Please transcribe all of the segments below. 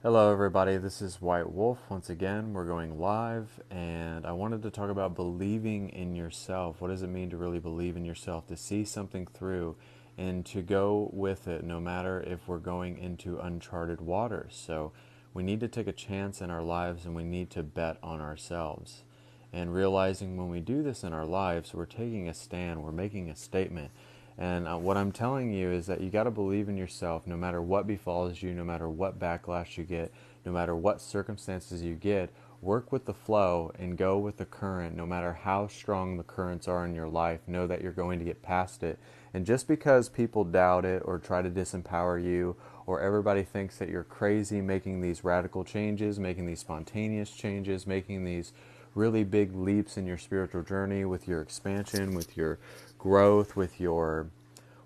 Hello, everybody. This is White Wolf. Once again, we're going live, and I wanted to talk about believing in yourself. What does it mean to really believe in yourself, to see something through, and to go with it no matter if we're going into uncharted waters? So, we need to take a chance in our lives, and we need to bet on ourselves. And realizing when we do this in our lives, we're taking a stand, we're making a statement. And what I'm telling you is that you got to believe in yourself no matter what befalls you, no matter what backlash you get, no matter what circumstances you get. Work with the flow and go with the current no matter how strong the currents are in your life. Know that you're going to get past it. And just because people doubt it or try to disempower you, or everybody thinks that you're crazy making these radical changes, making these spontaneous changes, making these really big leaps in your spiritual journey, with your expansion, with your growth, with your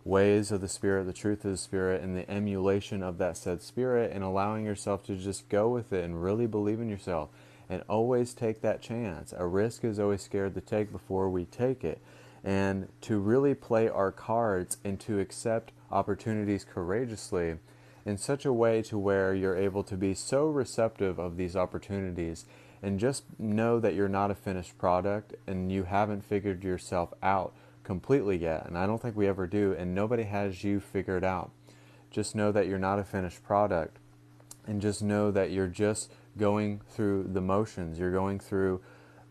ways of the Spirit, the truth of the Spirit, and the emulation of that said Spirit, and allowing yourself to just go with it and really believe in yourself. And always take that chance. A risk is always scared to take before we take it. And to really play our cards and to accept opportunities courageously in such a way to where you're able to be so receptive of these opportunities, and just know that you're not a finished product and you haven't figured yourself out completely yet. And I don't think we ever do, and nobody has you figured out. Just know that you're not a finished product, and just know that you're just going through the motions. You're going through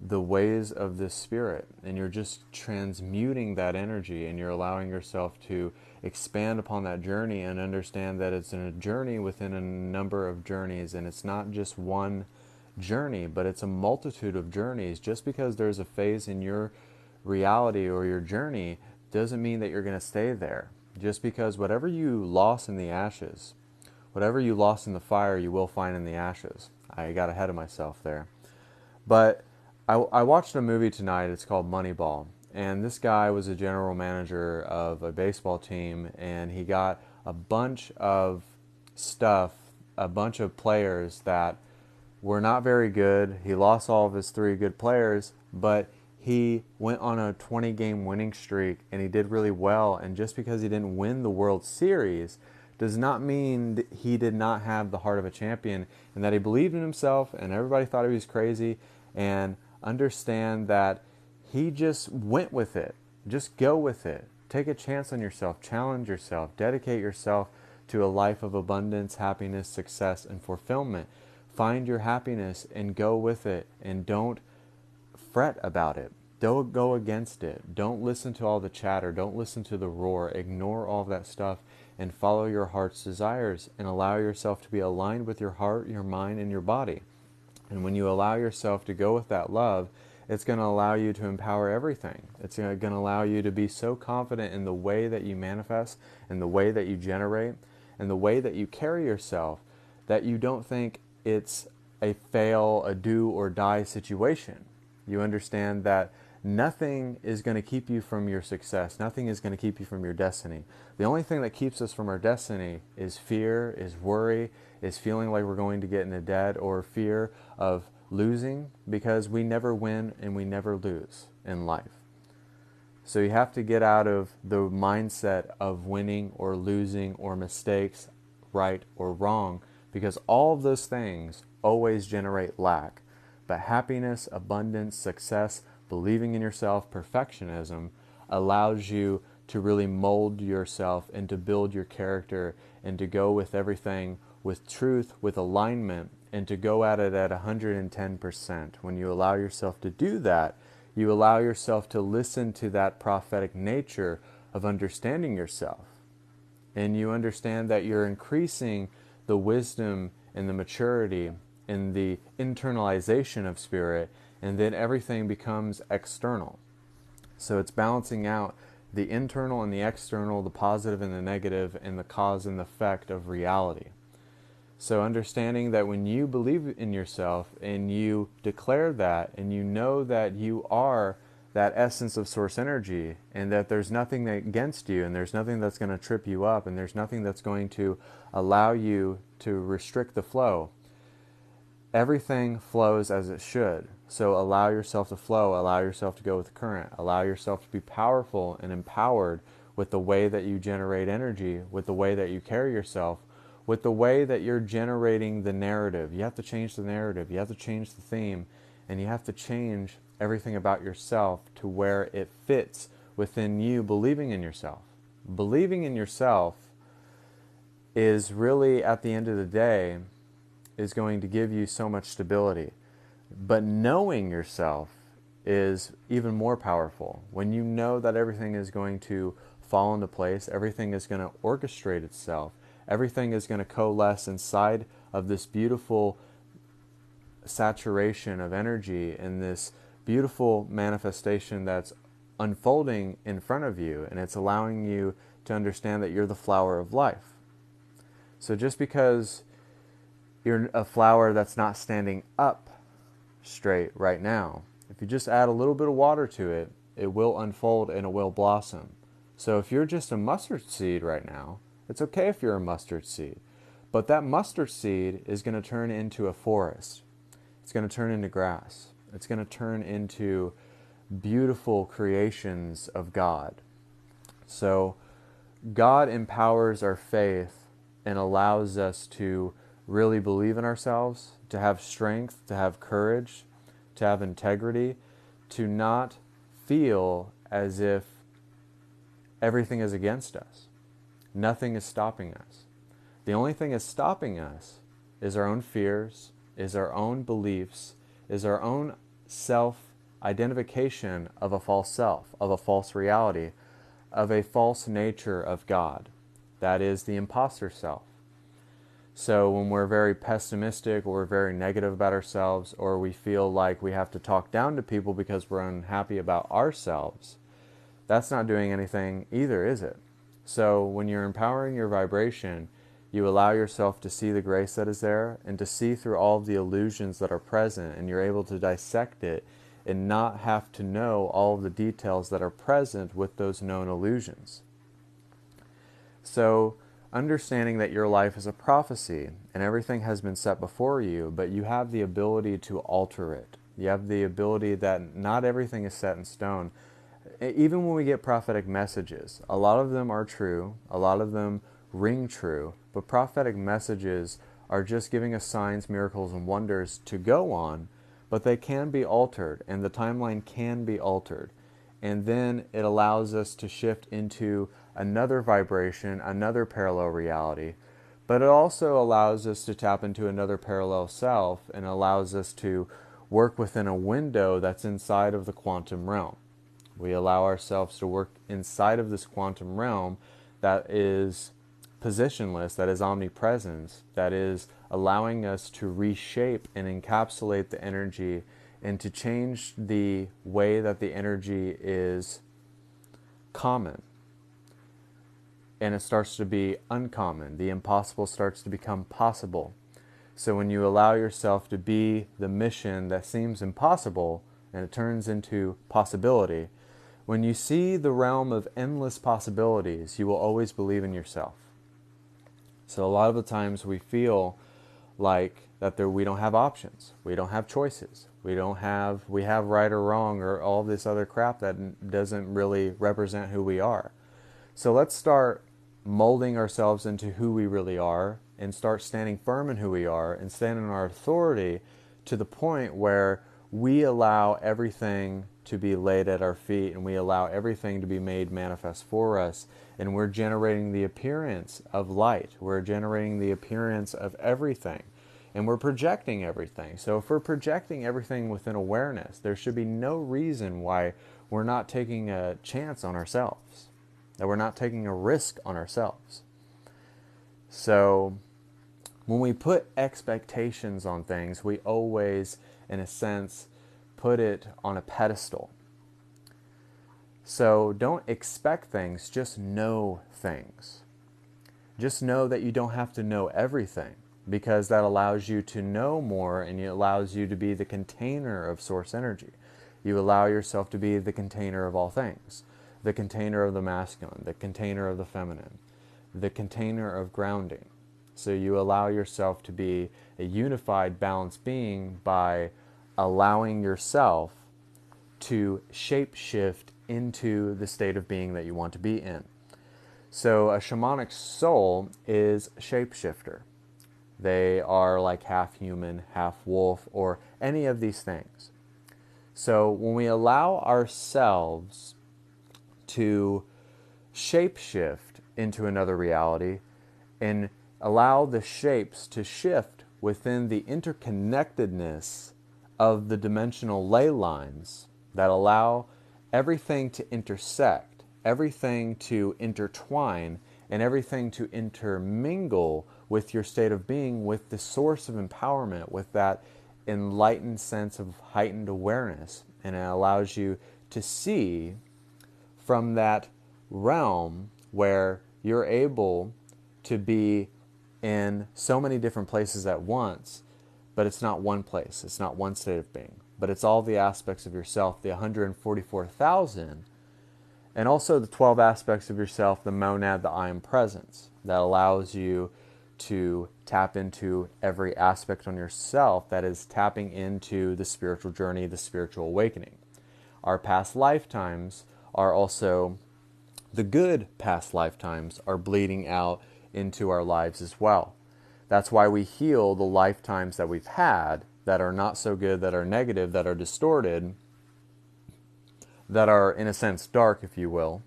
the ways of the Spirit, and you're just transmuting that energy, and you're allowing yourself to expand upon that journey and understand that it's a journey within a number of journeys, and it's not just one journey, but it's a multitude of journeys. Just because there's a phase in your reality or your journey doesn't mean that you're going to stay there. Just because whatever you lost in the ashes, whatever you lost in the fire, you will find in the ashes. I got ahead of myself there. But I watched a movie tonight. It's called Moneyball. And this guy was a general manager of a baseball team, and he got a bunch of stuff, a bunch of players that were not very good. He lost all of his three good players, but he went on a 20-game winning streak, and he did really well. And just because he didn't win the World Series does not mean he did not have the heart of a champion, and that he believed in himself, and everybody thought he was crazy. And understand that he just went with it. Just go with it. Take a chance on yourself. Challenge yourself. Dedicate yourself to a life of abundance, happiness, success, and fulfillment. Find your happiness and go with it, and don't fret about it. Don't go against it. Don't listen to all the chatter. Don't listen to the roar. Ignore all of that stuff and follow your heart's desires, and allow yourself to be aligned with your heart, your mind, and your body. And when you allow yourself to go with that love, it's going to allow you to empower everything. It's going to allow you to be so confident in the way that you manifest, and the way that you generate, and the way that you carry yourself, that you don't think it's a fail, a do or die situation. You understand that nothing is going to keep you from your success. Nothing is going to keep you from your destiny. The only thing that keeps us from our destiny is fear, is worry, is feeling like we're going to get into debt, or fear of losing, because we never win and we never lose in life. So you have to get out of the mindset of winning or losing or mistakes, right or wrong, because all of those things always generate lack. But happiness, abundance, success, believing in yourself, perfectionism allows you to really mold yourself and to build your character, and to go with everything with truth, with alignment, and to go at it at 110%. When you allow yourself to do that, you allow yourself to listen to that prophetic nature of understanding yourself. And you understand that you're increasing the wisdom and the maturity and the internalization of spirit, and then everything becomes external. So it's balancing out the internal and the external, the positive and the negative, and the cause and the effect of reality. So understanding that when you believe in yourself and you declare that, and you know that you are that essence of source energy, and that there's nothing against you, and there's nothing that's going to trip you up, and there's nothing that's going to allow you to restrict the flow, everything flows as it should. So allow yourself to flow, allow yourself to go with the current, allow yourself to be powerful and empowered with the way that you generate energy, with the way that you carry yourself, with the way that you're generating the narrative. You have to change the narrative. You have to change the theme. And you have to change everything about yourself to where it fits within you believing in yourself. Believing in yourself is really, at the end of the day, is going to give you so much stability. But knowing yourself is even more powerful. When you know that everything is going to fall into place, everything is going to orchestrate itself, everything is going to coalesce inside of this beautiful saturation of energy and this beautiful manifestation that's unfolding in front of you, and it's allowing you to understand that you're the flower of life. So just because you're a flower that's not standing up straight right now, if you just add a little bit of water to it, it will unfold and it will blossom. So if you're just a mustard seed right now, it's okay if you're a mustard seed. But that mustard seed is going to turn into a forest. It's going to turn into grass. It's going to turn into beautiful creations of God. So God empowers our faith and allows us to really believe in ourselves, to have strength, to have courage, to have integrity, to not feel as if everything is against us. Nothing is stopping us. The only thing is stopping us is our own fears, is our own beliefs, is our own self-identification of a false self, of a false reality, of a false nature of God. That is the imposter self. So when we're very pessimistic or we're very negative about ourselves, or we feel like we have to talk down to people because we're unhappy about ourselves, that's not doing anything either, is it? So when you're empowering your vibration, you allow yourself to see the grace that is there and to see through all of the illusions that are present, and you're able to dissect it and not have to know all of the details that are present with those known illusions. So understanding that your life is a prophecy and everything has been set before you, but you have the ability to alter it. You have the ability that not everything is set in stone. Even when we get prophetic messages, a lot of them are true, a lot of them ring true, but prophetic messages are just giving us signs, miracles, and wonders to go on, but they can be altered, and the timeline can be altered. And then it allows us to shift into another vibration, another parallel reality, but it also allows us to tap into another parallel self and allows us to work within a window that's inside of the quantum realm. We allow ourselves to work inside of this quantum realm that is positionless, that is omnipresent, that is allowing us to reshape and encapsulate the energy and to change the way that the energy is common. And it starts to be uncommon. The impossible starts to become possible. So when you allow yourself to be the mission that seems impossible and it turns into possibility, when you see the realm of endless possibilities, you will always believe in yourself. So a lot of the times we feel like that we don't have options, we don't have choices, we have right or wrong or all this other crap that doesn't really represent who we are. So let's start molding ourselves into who we really are and start standing firm in who we are and stand in our authority to the point where we allow everything to be laid at our feet and we allow everything to be made manifest for us, and we're generating the appearance of light. We're generating the appearance of everything, and we're projecting everything. So if we're projecting everything within awareness, there should be no reason why we're not taking a chance on ourselves, that we're not taking a risk on ourselves. So when we put expectations on things, we always, in a sense, put it on a pedestal. So don't expect things, just know things. Just know that you don't have to know everything, because that allows you to know more and it allows you to be the container of source energy. You allow yourself to be the container of all things, the container of the masculine, the container of the feminine, the container of grounding. So you allow yourself to be a unified, balanced being by allowing yourself to shape shift into the state of being that you want to be in. So a shamanic soul is a shapeshifter. They are like half human, half wolf, or any of these things. So when we allow ourselves to shapeshift into another reality and allow the shapes to shift within the interconnectedness of the dimensional ley lines that allow everything to intersect, everything to intertwine, and everything to intermingle with your state of being, with the source of empowerment, with that enlightened sense of heightened awareness. And it allows you to see from that realm where you're able to be in so many different places at once, but it's not one place, it's not one state of being, but it's all the aspects of yourself, the 144,000, and also the 12 aspects of yourself, the monad, the I am presence, that allows you to tap into every aspect on yourself that is tapping into the spiritual journey, the spiritual awakening. Our past lifetimes are also, the good past lifetimes are bleeding out into our lives as well. That's why we heal the lifetimes that we've had that are not so good, that are negative, that are distorted, that are in a sense dark, if you will.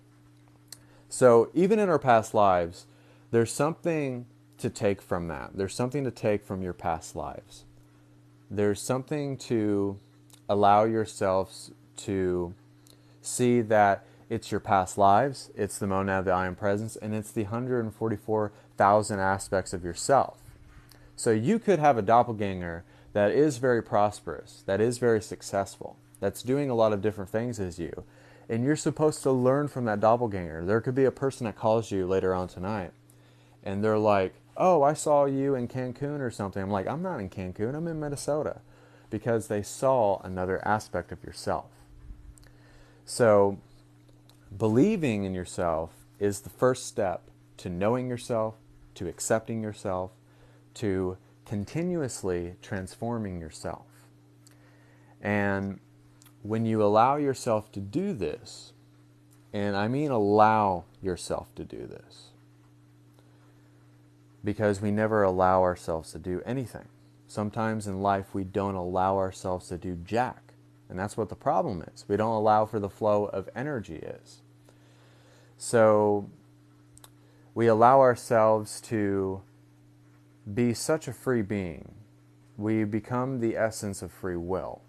So even in our past lives, there's something to take from that. There's something to take from your past lives. There's something to allow yourselves to see that it's your past lives, it's the monad, the I am presence, and it's the 144,000 aspects of yourself. So you could have a doppelganger that is very prosperous, that is very successful, that's doing a lot of different things as you, and you're supposed to learn from that doppelganger. There could be a person that calls you later on tonight, and they're like, oh, I saw you in Cancun or something. I'm like, I'm not in Cancun, I'm in Minnesota, because they saw another aspect of yourself. So believing in yourself is the first step to knowing yourself, to accepting yourself, to continuously transforming yourself. And when you allow yourself to do this, and I mean allow yourself to do this, because we never allow ourselves to do anything. Sometimes in life we don't allow ourselves to do jack. And that's what the problem is. We don't allow for the flow of energy is. So we allow ourselves to be such a free being. We become the essence of free will.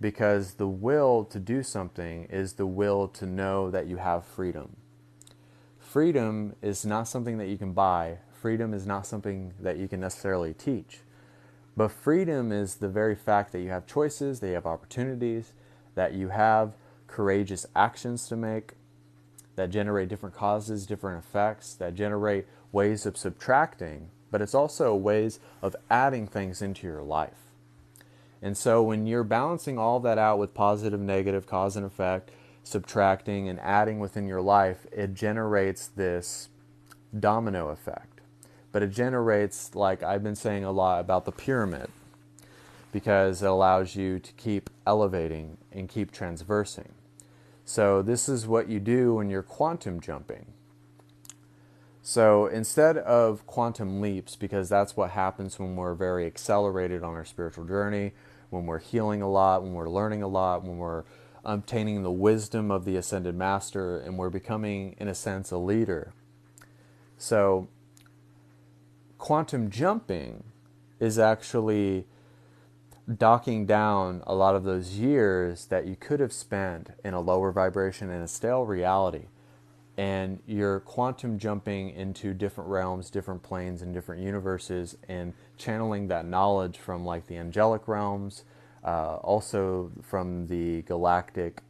Because the will to do something is the will to know that you have freedom. Freedom is not something that you can buy. Freedom is not something that you can necessarily teach. But freedom is the very fact that you have choices, that you have opportunities, that you have courageous actions to make, that generate different causes, different effects, that generate ways of subtracting, but it's also ways of adding things into your life. And so when you're balancing all that out with positive, negative, cause and effect, subtracting and adding within your life, it generates this domino effect. But it generates, like I've been saying a lot about the pyramid, because it allows you to keep elevating and keep transversing. So this is what you do when you're quantum jumping. So instead of quantum leaps, because that's what happens when we're very accelerated on our spiritual journey, when we're healing a lot, when we're learning a lot, when we're obtaining the wisdom of the Ascended Master, and we're becoming, in a sense, a leader. So quantum jumping is actually docking down a lot of those years that you could have spent in a lower vibration, in a stale reality. And you're quantum jumping into different realms, different planes, and different universes, and channeling that knowledge from like the angelic realms, also from the galactic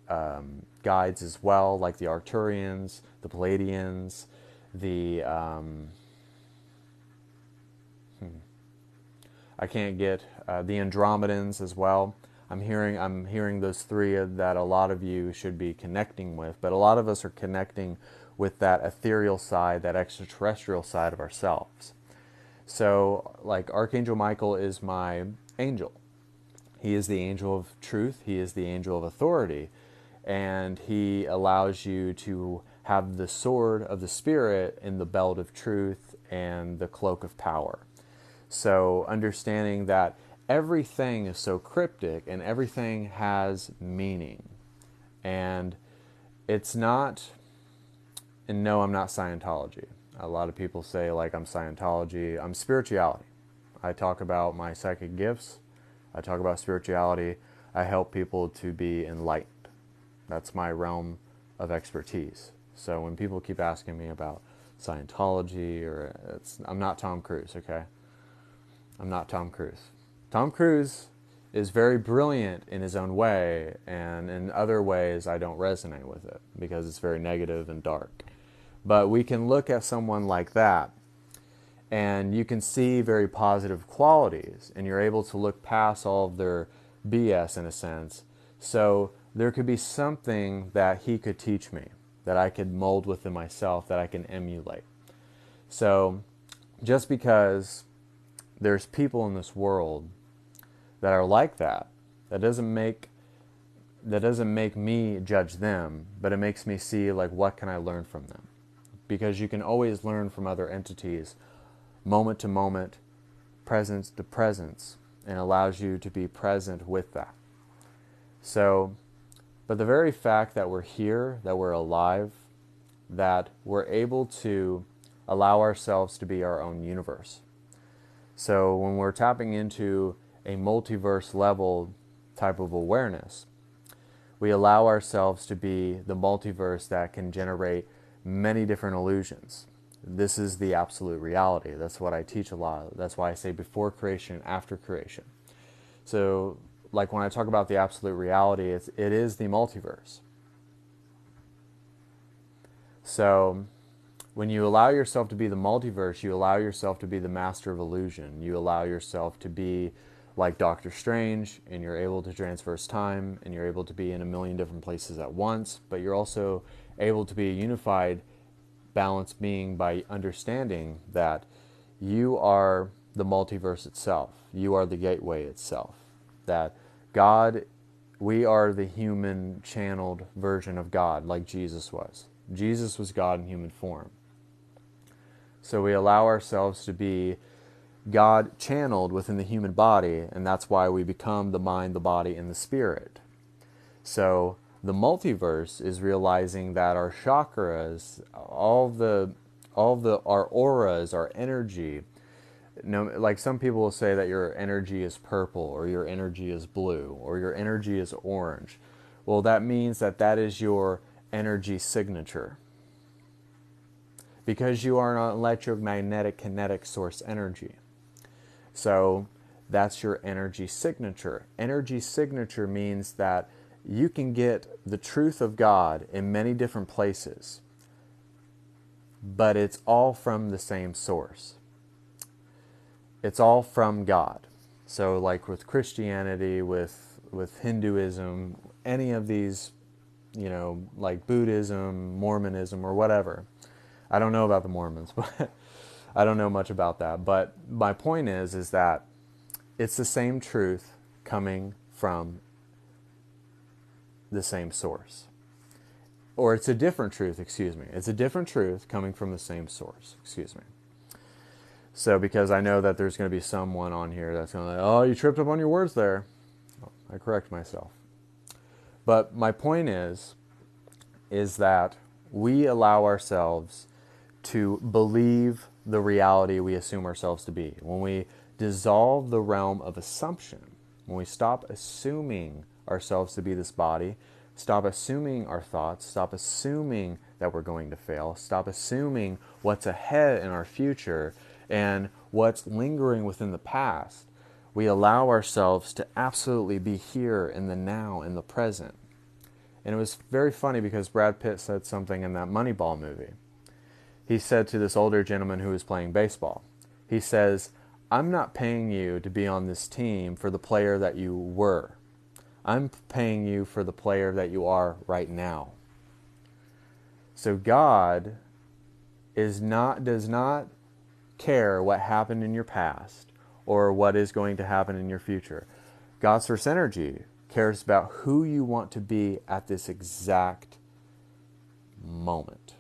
guides as well, like the Arcturians, the Palladians, the I can't get the Andromedans as well. I'm hearing those three that a lot of you should be connecting with, but a lot of us are connecting with that ethereal side, that extraterrestrial side of ourselves. So, like Archangel Michael is my angel. He is the angel of truth. He is the angel of authority, and he allows you to have the sword of the Spirit in the belt of truth and the cloak of power. So understanding that everything is so cryptic and everything has meaning. And it's not, and no, I'm not Scientology. A lot of people say, like, I'm Scientology. I'm spirituality. I talk about my psychic gifts. I talk about spirituality. I help people to be enlightened. That's my realm of expertise. So when people keep asking me about Scientology, I'm not Tom Cruise, okay? I'm not Tom Cruise. Tom Cruise is very brilliant in his own way, and in other ways I don't resonate with it because it's very negative and dark. But we can look at someone like that and you can see very positive qualities, and you're able to look past all of their BS in a sense. So there could be something that he could teach me that I could mold within myself, that I can emulate. So just because there's people in this world that are like that, that doesn't make me judge them, but it makes me see, like, what can I learn from them? Because you can always learn from other entities, moment to moment, presence to presence, and allows you to be present with that. So, but the very fact that we're here, that we're alive, that we're able to allow ourselves to be our own universe. So when we're tapping into a multiverse level type of awareness, we allow ourselves to be the multiverse that can generate many different illusions. This is the absolute reality. That's what I teach a lot. That's why I say before creation, after creation. So, like when I talk about the absolute reality, it is the multiverse. So, when you allow yourself to be the multiverse, you allow yourself to be the master of illusion. You allow yourself to be like Doctor Strange, and you're able to transverse time, and you're able to be in a million different places at once, but you're also able to be a unified, balanced being by understanding that you are the multiverse itself. You are the gateway itself. That God, we are the human channeled version of God, like Jesus was. Jesus was God in human form. So we allow ourselves to be God channeled within the human body, and that's why we become the mind, the body, and the spirit. So the multiverse is realizing that our chakras, our auras, our energy, like some people will say that your energy is purple, or your energy is blue, or your energy is orange. Well, that means that is your energy signature. Because you are an electromagnetic kinetic source energy. So that's your energy signature. Energy signature means that you can get the truth of God in many different places, but it's all from the same source. It's all from God. So like with Christianity, with Hinduism, any of these, like Buddhism, Mormonism, or whatever. I don't know about the Mormons, but I don't know much about that. But my point is that it's the same truth coming from the same source. Or it's a different truth, excuse me. It's a different truth coming from the same source, excuse me. So because I know that there's going to be someone on here that's going to oh, you tripped up on your words there. Oh, I correct myself. But my point is that we allow ourselves to believe the reality we assume ourselves to be. When we dissolve the realm of assumption, when we stop assuming ourselves to be this body, stop assuming our thoughts, stop assuming that we're going to fail, stop assuming what's ahead in our future and what's lingering within the past, we allow ourselves to absolutely be here in the now, in the present. And it was very funny because Brad Pitt said something in that Moneyball movie. He said to this older gentleman who was playing baseball, he says, I'm not paying you to be on this team for the player that you were. I'm paying you for the player that you are right now. So God does not care what happened in your past or what is going to happen in your future. God's source energy cares about who you want to be at this exact moment.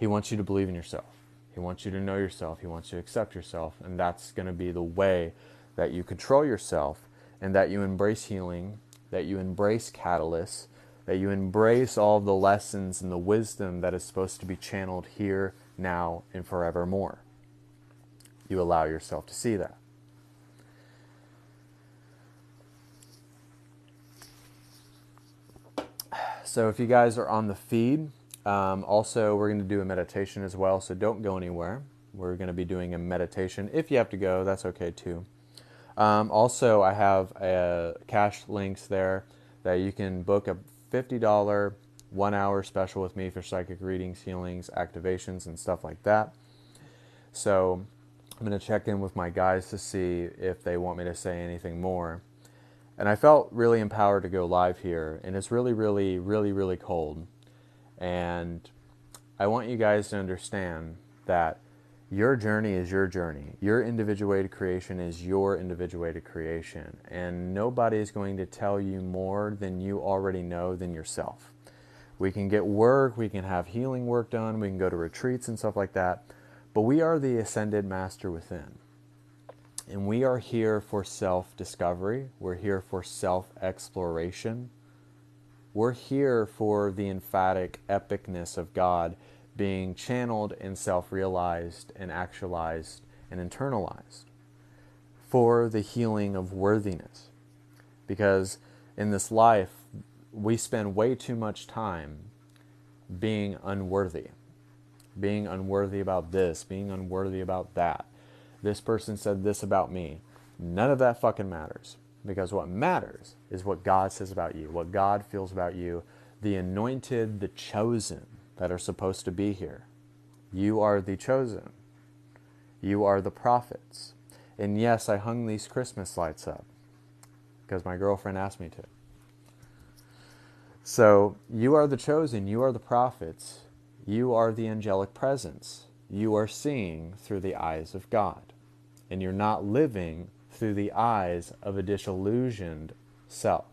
He wants you to believe in yourself. He wants you to know yourself. He wants you to accept yourself. And that's going to be the way that you control yourself and that you embrace healing, that you embrace catalysts, that you embrace all of the lessons and the wisdom that is supposed to be channeled here, now, and forevermore. You allow yourself to see that. So if you guys are on the feed, also we're going to do a meditation as well, so don't go anywhere. We're going to be doing a meditation. If you have to go, that's okay too. Also, I have cash links there that you can book a $50 1-hour special with me for psychic readings, healings, activations, and stuff like that. So I'm going to check in with my guys to see if they want me to say anything more. And I felt really empowered to go live here, and it's really, really, really, really cold. And I want you guys to understand that your journey is your journey. Your individuated creation is your individuated creation. And nobody is going to tell you more than you already know than yourself. We can get work, we can have healing work done, we can go to retreats and stuff like that. But we are the ascended master within. And we are here for self-discovery. We're here for self-exploration. We're here for the emphatic epicness of God being channeled and self-realized and actualized and internalized. For the healing of worthiness. Because in this life, we spend way too much time being unworthy. Being unworthy about this, being unworthy about that. This person said this about me. None of that fucking matters. Because what matters is what God says about you, what God feels about you, the anointed, the chosen that are supposed to be here. You are the chosen. You are the prophets. And yes, I hung these Christmas lights up because my girlfriend asked me to. So you are the chosen, you are the prophets, you are the angelic presence. You are seeing through the eyes of God. And you're not living through the eyes of a disillusioned self.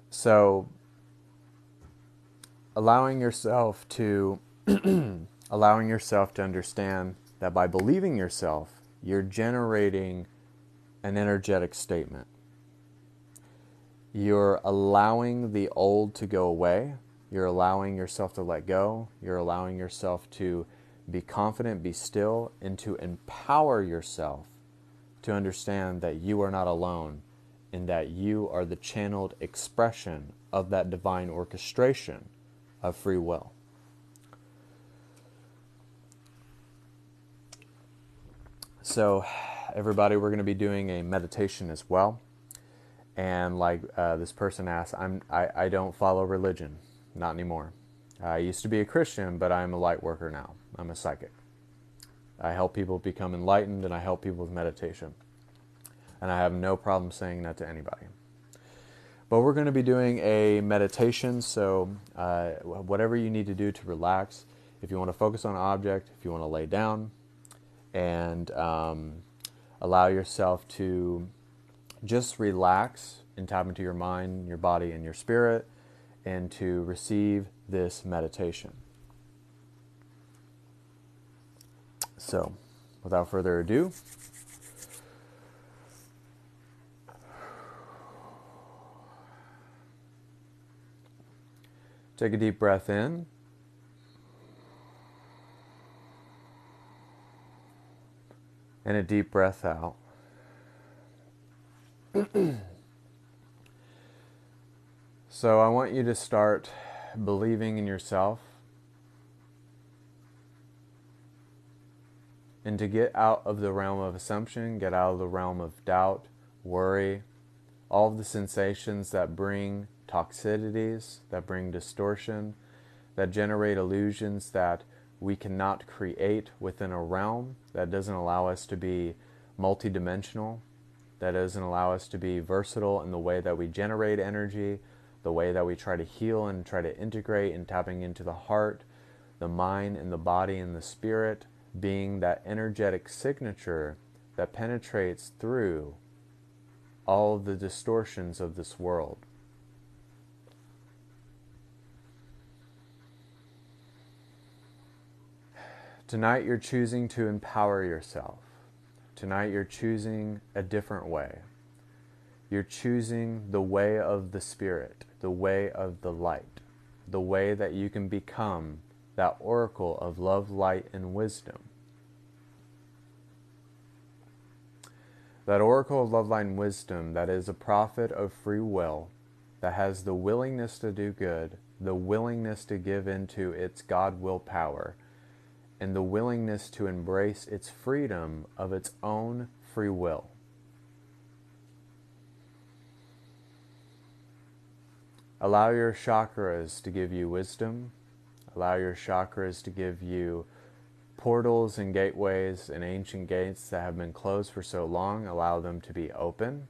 So, allowing yourself to understand that by believing yourself, you're generating an energetic statement. You're allowing the old to go away. You're allowing yourself to let go. You're allowing yourself to be confident, be still, and to empower yourself to understand that you are not alone and that you are the channeled expression of that divine orchestration of free will. So, everybody, we're going to be doing a meditation as well. And like this person asked, I don't follow religion, not anymore. I used to be a Christian, but I'm a light worker now. I'm a psychic. I help people become enlightened, and I help people with meditation. And I have no problem saying that to anybody. But we're going to be doing a meditation, so whatever you need to do to relax, if you want to focus on an object, if you want to lay down, and allow yourself to just relax and tap into your mind, your body, and your spirit, and to receive this meditation. So, without further ado, take a deep breath in. And a deep breath out. So I want you to start believing in yourself and to get out of the realm of assumption, get out of the realm of doubt, worry, all of the sensations that bring toxicities, that bring distortion, that generate illusions that we cannot create within a realm, that doesn't allow us to be multidimensional, that doesn't allow us to be versatile in the way that we generate energy, the way that we try to heal and try to integrate and tapping into the heart, the mind and the body and the spirit, being that energetic signature that penetrates through all of the distortions of this world. Tonight you're choosing to empower yourself. Tonight you're choosing a different way. You're choosing the way of the Spirit, the way of the light, the way that you can become that oracle of love, light, and wisdom. That oracle of love, light, and wisdom that is a prophet of free will, that has the willingness to do good, the willingness to give into its God will power, and the willingness to embrace its freedom of its own free will. Allow your chakras to give you wisdom. Allow your chakras to give you portals and gateways and ancient gates that have been closed for so long. Allow them to be open.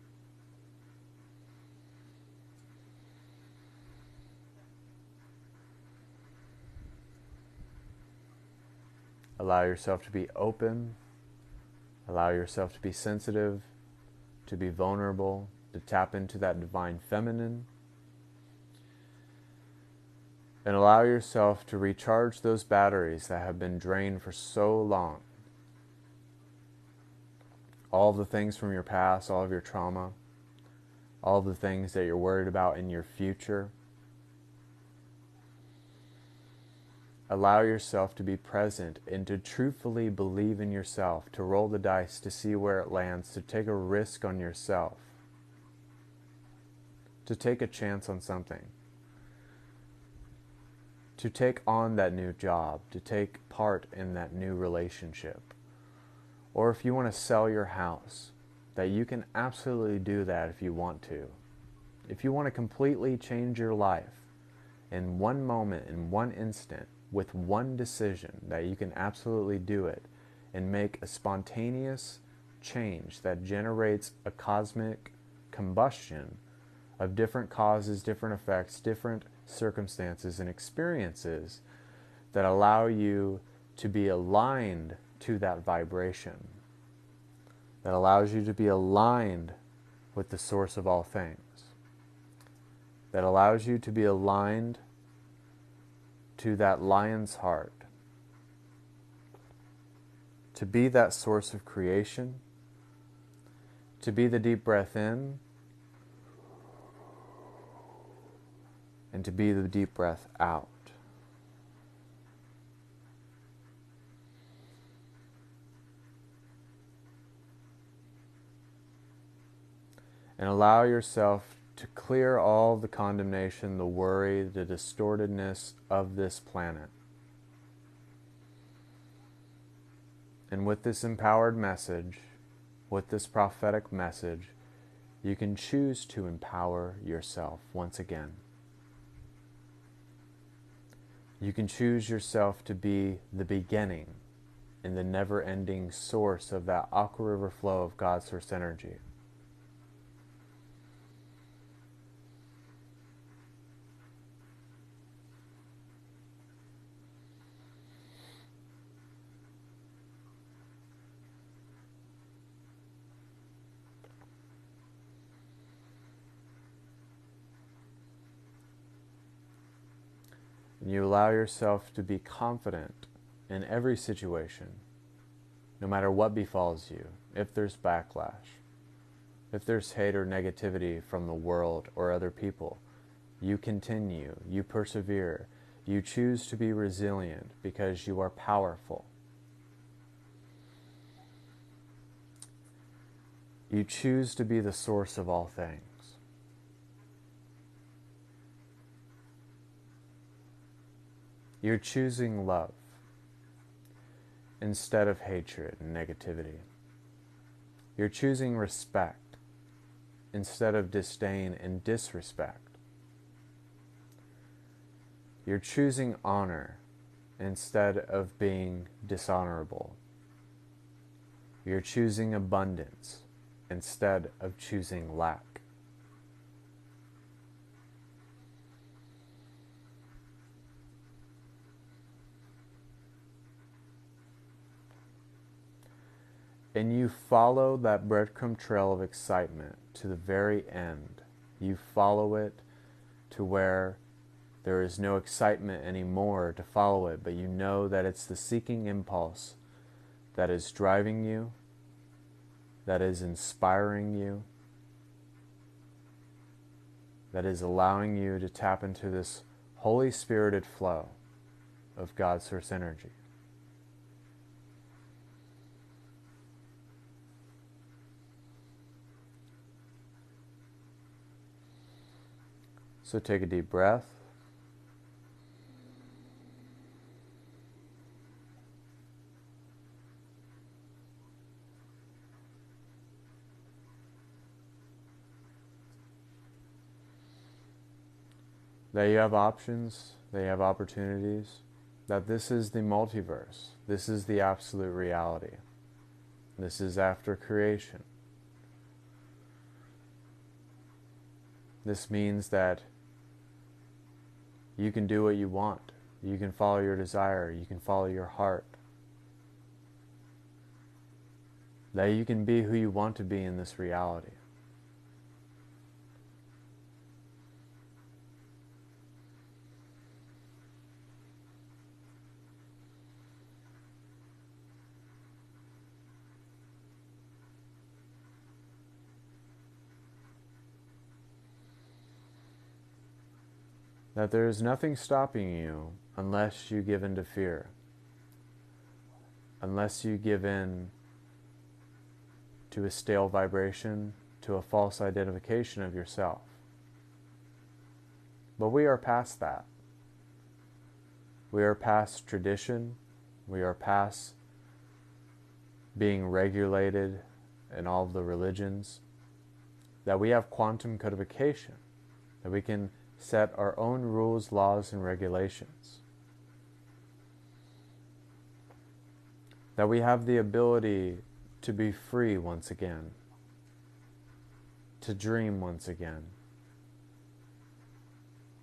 Allow yourself to be open. Allow yourself to be sensitive, to be vulnerable, to tap into that divine feminine. And allow yourself to recharge those batteries that have been drained for so long. All the things from your past, all of your trauma, all the things that you're worried about in your future. Allow yourself to be present and to truthfully believe in yourself, to roll the dice to see where it lands, to take a risk on yourself, to take a chance on something, to take on that new job, to take part in that new relationship. Or if you want to sell your house, that you can absolutely do that if you want to. If you want to completely change your life in one moment, in one instant, with one decision, that you can absolutely do it and make a spontaneous change that generates a cosmic combustion of different causes, different effects, different circumstances and experiences that allow you to be aligned to that vibration, that allows you to be aligned with the source of all things, that allows you to be aligned to that lion's heart, to be that source of creation, to be the deep breath in, and to be the deep breath out. And allow yourself to clear all the condemnation, the worry, the distortedness of this planet. And with this empowered message, with this prophetic message, you can choose to empower yourself once again. You can choose yourself to be the beginning and the never-ending source of that aqua river flow of God's source energy. And you allow yourself to be confident in every situation, no matter what befalls you. If there's backlash, if there's hate or negativity from the world or other people, you continue, you persevere, you choose to be resilient because you are powerful. You choose to be the source of all things. You're choosing love instead of hatred and negativity. You're choosing respect instead of disdain and disrespect. You're choosing honor instead of being dishonorable. You're choosing abundance instead of choosing lack. And you follow that breadcrumb trail of excitement to the very end. You follow it to where There is no excitement anymore to follow it, but you know that it's the seeking impulse that is driving you, that is inspiring you, that is allowing you to tap into this Holy Spirited flow of God's source energy. So take a deep breath. That you have options, that you have opportunities, that this is the multiverse, this is the absolute reality. This is after creation. This means that you can do what you want. You can follow your desire. You can follow your heart. That you can be who you want to be in this reality. That there is nothing stopping you unless you give in to fear, unless you give in to a stale vibration, to a false identification of yourself. But we are past that. We are past tradition. We are past being regulated in all of the religions. That we have quantum codification, that we can set our own rules, laws, and regulations. That we have the ability to be free once again, to dream once again,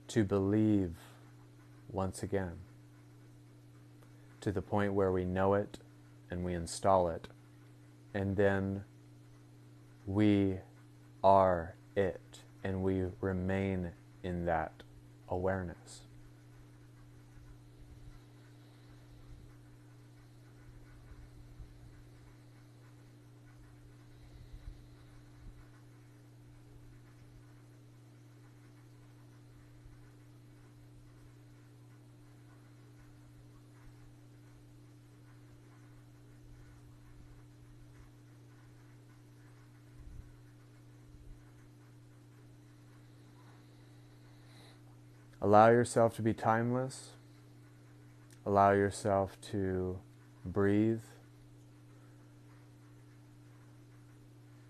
to believe once again, to the point where we know it and we install it, and then we are it, and we remain in that awareness. Allow yourself to be timeless. Allow yourself to breathe.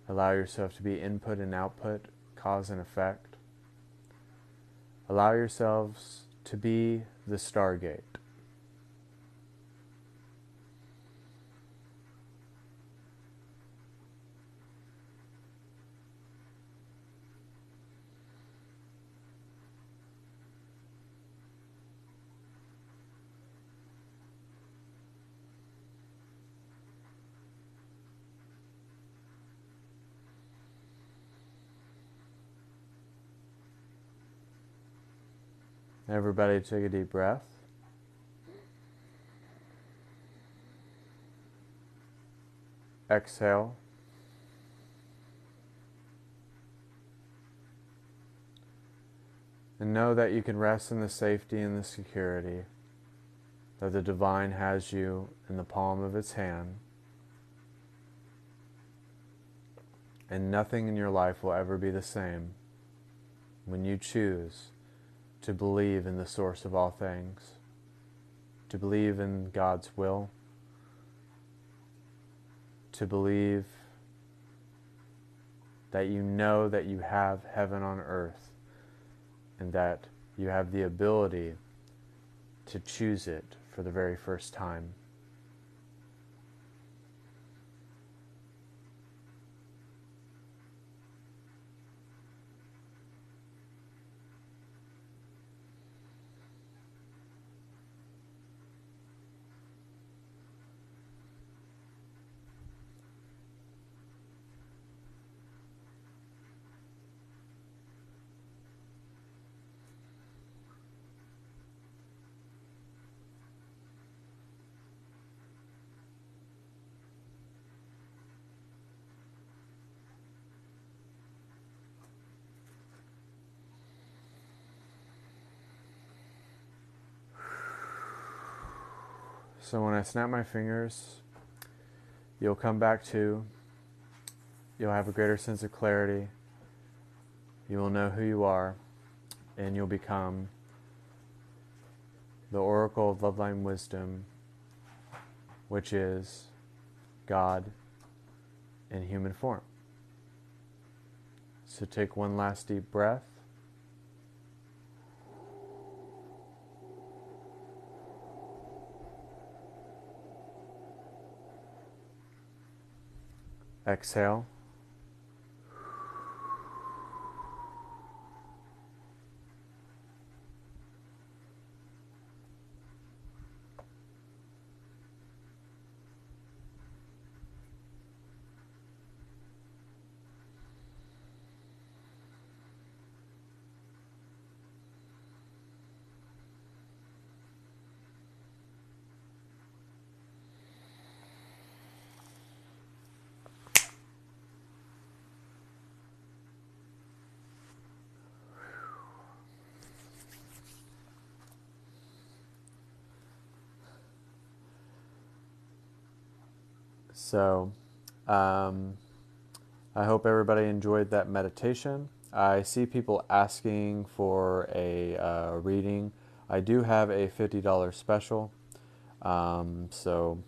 Allow yourself to be input and output, cause and effect. Allow yourselves to be the Stargate. Everybody take a deep breath. Exhale. And know that you can rest in the safety and the security that the Divine has you in the palm of its hand. And nothing in your life will ever be the same when you choose to believe in the source of all things, to believe in God's will, to believe that you know that you have heaven on earth and that you have the ability to choose it for the very first time. So when I snap my fingers, you'll come back to, you'll have a greater sense of clarity, you will know who you are, and you'll become the oracle of Loveline Wisdom, which is God in human form. So take one last deep breath. Exhale. So, I hope everybody enjoyed that meditation. I see people asking for a reading. I do have a $50 special, so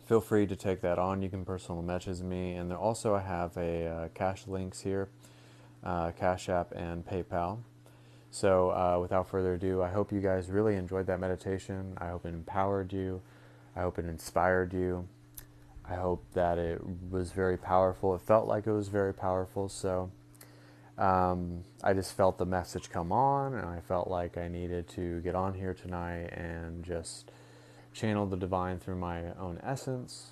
feel free to take that on. You can personal message me, and also I have a cash links here, Cashapp and PayPal. So without further ado, I hope you guys really enjoyed that meditation. I hope it empowered you. I hope it inspired you. I hope that it was very powerful. It felt like it was very powerful. So I just felt the message come on, and I felt like I needed to get on here tonight and just channel the divine through my own essence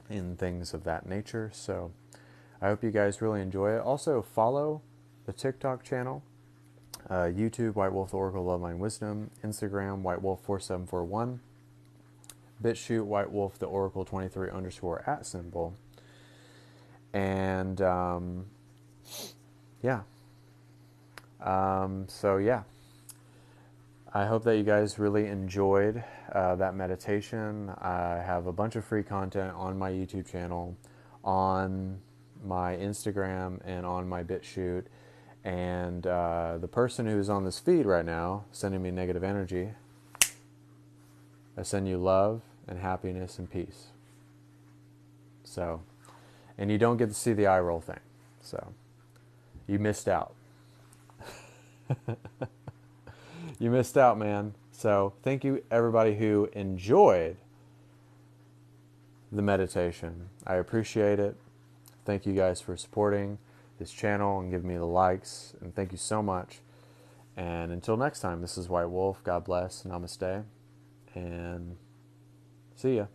and things of that nature. So I hope you guys really enjoy it. Also follow the TikTok channel, YouTube, White Wolf the Oracle Loveline Wisdom, Instagram, White Wolf 4741, BitChute, White Wolf the Oracle 23 _ @symbol. And yeah. So yeah. I hope that you guys really enjoyed that meditation. I have a bunch of free content on my YouTube channel, on my Instagram, and on my BitChute. And the person who's on this feed right now, sending me negative energy, I send you love and happiness and peace. So, and you don't get to see the eye roll thing. So, you missed out. You missed out, man. So, thank you everybody who enjoyed the meditation. I appreciate it. Thank you guys for supporting this channel and giving me the likes. And thank you so much. And until next time, this is White Wolf. God bless. Namaste. And see ya.